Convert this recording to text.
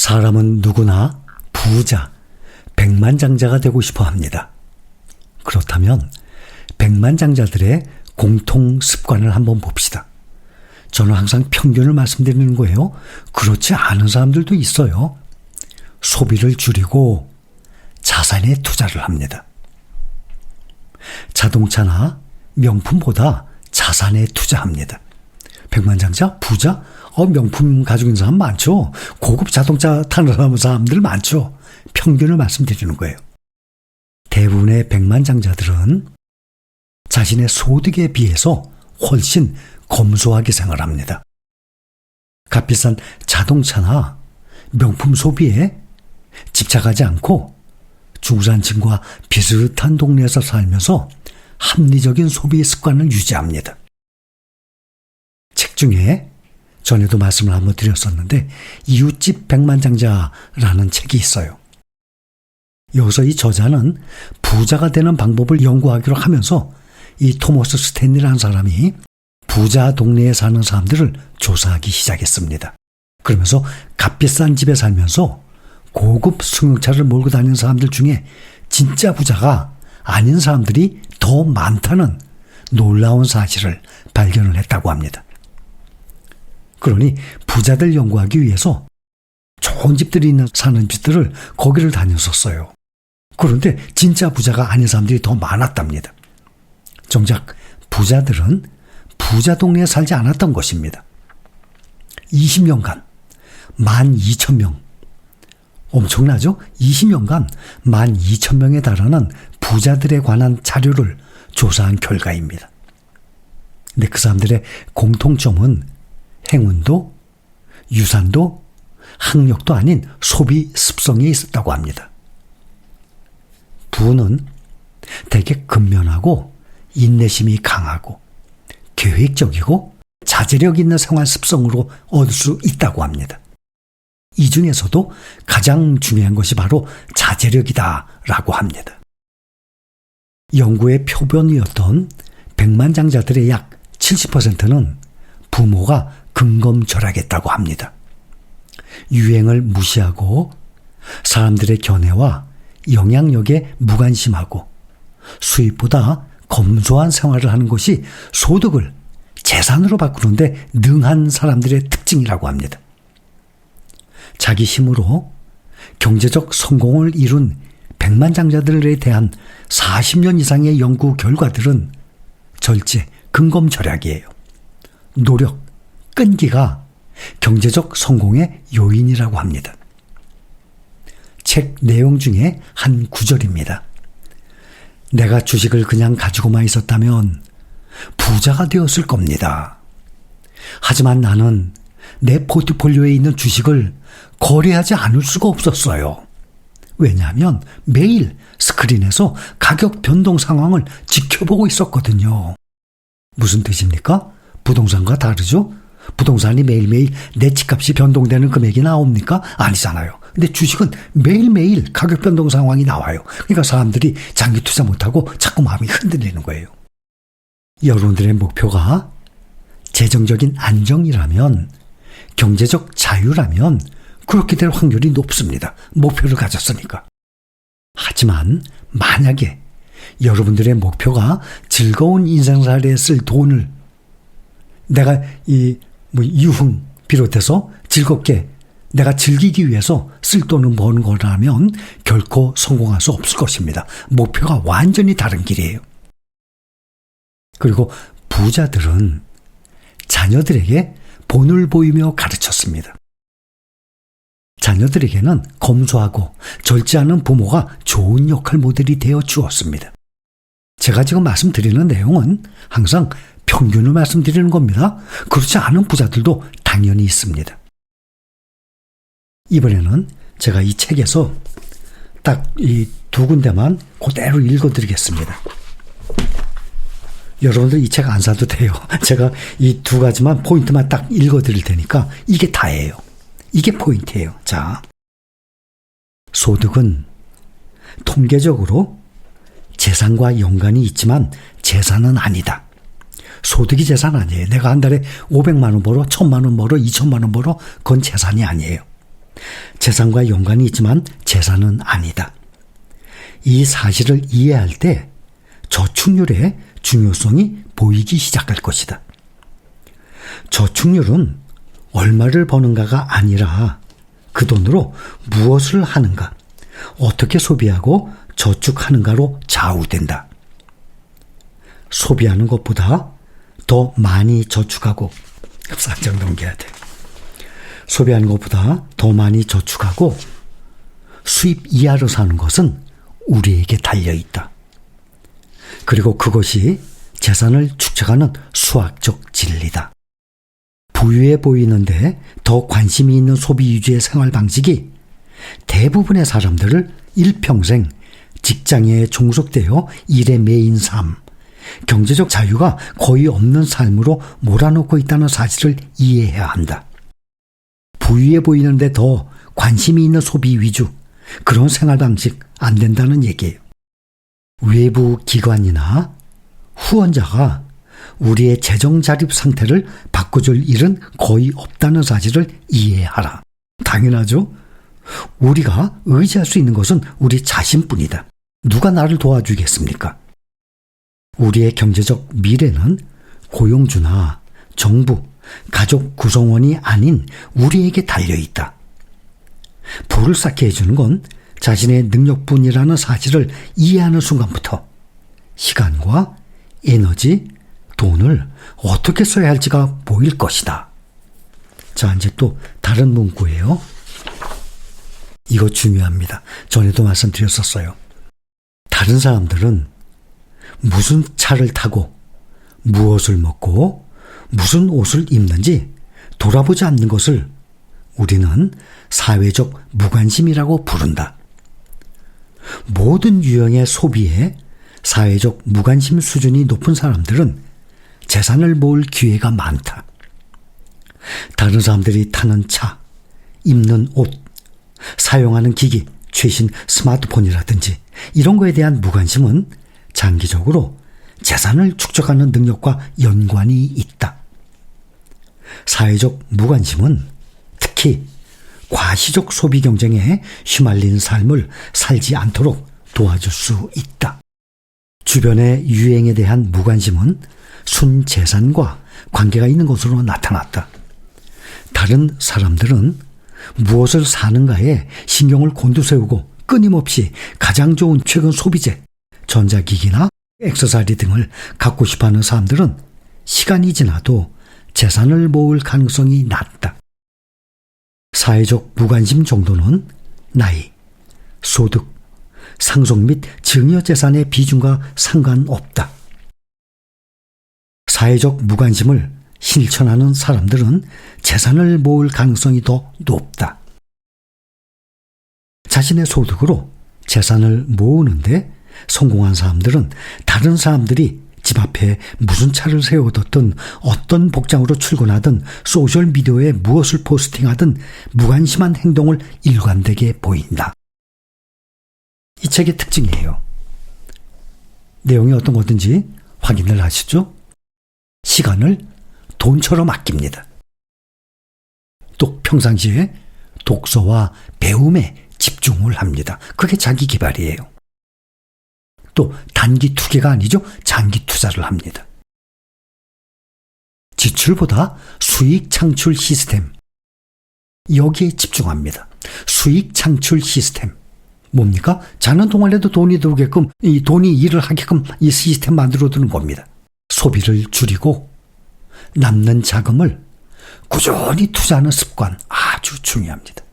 사람은 누구나 부자, 백만장자가 되고 싶어 합니다. 그렇다면 백만장자들의 공통 습관을 한번 봅시다. 저는 항상 평균을 말씀드리는 거예요. 그렇지 않은 사람들도 있어요. 소비를 줄이고 자산에 투자를 합니다. 자동차나 명품보다 자산에 투자합니다. 백만장자? 부자? 명품 가지고 있는 사람 많죠. 고급 자동차 타는 사람들 많죠. 평균을 말씀드리는 거예요. 대부분의 백만장자들은 자신의 소득에 비해서 훨씬 검소하게 생활합니다. 값비싼 자동차나 명품 소비에 집착하지 않고 중산층과 비슷한 동네에서 살면서 합리적인 소비 습관을 유지합니다. 책 중에 전에도 말씀을 한번 드렸었는데 이웃집 백만장자라는 책이 있어요. 여기서 이 저자는 부자가 되는 방법을 연구하기로 하면서 이 토머스 스탠리라는 사람이 부자 동네에 사는 사람들을 조사하기 시작했습니다. 그러면서 값비싼 집에 살면서 고급 승용차를 몰고 다니는 사람들 중에 진짜 부자가 아닌 사람들이 더 많다는 놀라운 사실을 발견을 했다고 합니다. 그러니 부자들 연구하기 위해서 좋은 집들이 있는 사는 집들을 거기를 다녔었어요. 그런데 진짜 부자가 아닌 사람들이 더 많았답니다. 정작 부자들은 부자 동네에 살지 않았던 것입니다. 20년간 12,000명, 엄청나죠? 20년간 12,000명에 달하는 부자들에 관한 자료를 조사한 결과입니다. 근데 그 사람들의 공통점은 행운도, 유산도, 학력도 아닌 소비 습성에 있었다고 합니다. 부는 되게 근면하고 인내심이 강하고 계획적이고 자제력 있는 생활 습성으로 얻을 수 있다고 합니다. 이 중에서도 가장 중요한 것이 바로 자제력이다라고 합니다. 연구의 표본이었던 백만장자들의 약 70%는 부모가 근검절약했다고 합니다. 유행을 무시하고 사람들의 견해와 영향력에 무관심하고 수입보다 검소한 생활을 하는 것이 소득을 재산으로 바꾸는데 능한 사람들의 특징이라고 합니다. 자기 힘으로 경제적 성공을 이룬 백만장자들에 대한 40년 이상의 연구 결과들은 절제, 근검절약이에요. 노력, 끈기가 경제적 성공의 요인이라고 합니다. 책 내용 중에 한 구절입니다. 내가 주식을 그냥 가지고만 있었다면 부자가 되었을 겁니다. 하지만 나는 내 포트폴리오에 있는 주식을 거래하지 않을 수가 없었어요. 왜냐하면 매일 스크린에서 가격 변동 상황을 지켜보고 있었거든요. 무슨 뜻입니까? 부동산과 다르죠? 부동산이 매일매일 내 집값이 변동되는 금액이 나옵니까? 아니잖아요. 근데 주식은 매일매일 가격 변동 상황이 나와요. 그러니까 사람들이 장기 투자 못하고 자꾸 마음이 흔들리는 거예요. 여러분들의 목표가 재정적인 안정이라면, 경제적 자유라면 그렇게 될 확률이 높습니다. 목표를 가졌으니까. 하지만 만약에 여러분들의 목표가 즐거운 인생살이에 쓸 돈을 내가 유흥 비롯해서 즐겁게 내가 즐기기 위해서 쓸 돈을 버는 거라면 결코 성공할 수 없을 것입니다. 목표가 완전히 다른 길이에요. 그리고 부자들은 자녀들에게 본을 보이며 가르쳤습니다. 자녀들에게는 검소하고 절제하는 부모가 좋은 역할 모델이 되어 주었습니다. 제가 지금 말씀드리는 내용은 항상 평균을 말씀드리는 겁니다. 그렇지 않은 부자들도 당연히 있습니다. 이번에는 제가 이 책에서 딱 이 두 군데만 그대로 읽어드리겠습니다. 여러분들 이 책 안 사도 돼요. 제가 이 두 가지만 포인트만 딱 읽어드릴 테니까 이게 다예요. 이게 포인트예요. 자, 소득은 통계적으로 재산과 연관이 있지만 재산은 아니다. 소득이 재산 아니에요. 내가 한 달에 500만 원 벌어, 1000만 원 벌어, 2000만 원 벌어, 그건 재산이 아니에요. 재산과 연관이 있지만 재산은 아니다. 이 사실을 이해할 때 저축률의 중요성이 보이기 시작할 것이다. 저축률은 얼마를 버는가가 아니라 그 돈으로 무엇을 하는가, 어떻게 소비하고 저축하는가로 좌우된다. 소비하는 것보다 더 많이 저축하고, 쌍장 넘겨야 돼. 소비하는 것보다 더 많이 저축하고 수입 이하로 사는 것은 우리에게 달려있다. 그리고 그것이 재산을 축적하는 수학적 진리다. 부유해 보이는데 더 관심이 있는 소비 위주의 생활 방식이 대부분의 사람들을 일평생 직장에 종속되어 일에 매인 삶, 경제적 자유가 거의 없는 삶으로 몰아넣고 있다는 사실을 이해해야 한다. 부유해 보이는데 더 관심이 있는 소비 위주, 그런 생활 방식 안 된다는 얘기예요. 외부 기관이나 후원자가 우리의 재정 자립 상태를 바꿔줄 일은 거의 없다는 사실을 이해하라. 당연하죠. 우리가 의지할 수 있는 것은 우리 자신뿐이다. 누가 나를 도와주겠습니까? 우리의 경제적 미래는 고용주나 정부, 가족 구성원이 아닌 우리에게 달려있다. 부를 쌓게 해주는 건 자신의 능력뿐이라는 사실을 이해하는 순간부터 시간과 에너지, 돈을 어떻게 써야 할지가 보일 것이다. 자, 이제 또 다른 문구예요. 이거 중요합니다. 전에도 말씀드렸었어요. 다른 사람들은 무슨 차를 타고 무엇을 먹고 무슨 옷을 입는지 돌아보지 않는 것을 우리는 사회적 무관심이라고 부른다. 모든 유형의 소비에 사회적 무관심 수준이 높은 사람들은 재산을 모을 기회가 많다. 다른 사람들이 타는 차, 입는 옷, 사용하는 기기, 최신 스마트폰이라든지 이런 거에 대한 무관심은 장기적으로 재산을 축적하는 능력과 연관이 있다. 사회적 무관심은 특히 과시적 소비 경쟁에 휘말린 삶을 살지 않도록 도와줄 수 있다. 주변의 유행에 대한 무관심은 순재산과 관계가 있는 것으로 나타났다. 다른 사람들은 무엇을 사는가에 신경을 곤두세우고 끊임없이 가장 좋은 최근 소비재, 전자기기나 액세서리 등을 갖고 싶어하는 사람들은 시간이 지나도 재산을 모을 가능성이 낮다. 사회적 무관심 정도는 나이, 소득, 상속 및 증여재산의 비중과 상관없다. 사회적 무관심을 실천하는 사람들은 재산을 모을 가능성이 더 높다. 자신의 소득으로 재산을 모으는데 성공한 사람들은 다른 사람들이 집 앞에 무슨 차를 세워뒀든 어떤 복장으로 출근하든 소셜미디어에 무엇을 포스팅하든 무관심한 행동을 일관되게 보인다. 이 책의 특징이에요. 내용이 어떤 거든지 확인을 하시죠. 시간을 돈처럼 아낍니다. 또 평상시에 독서와 배움에 집중을 합니다. 그게 자기 개발이에요. 또 단기 투기가 아니죠. 장기 투자를 합니다. 지출보다 수익 창출 시스템, 여기에 집중합니다. 수익 창출 시스템 뭡니까? 자는 동안에도 돈이 들어오게끔, 이 돈이 일을 하게끔 이 시스템 만들어두는 겁니다. 소비를 줄이고 남는 자금을 꾸준히 투자하는 습관, 아주 중요합니다.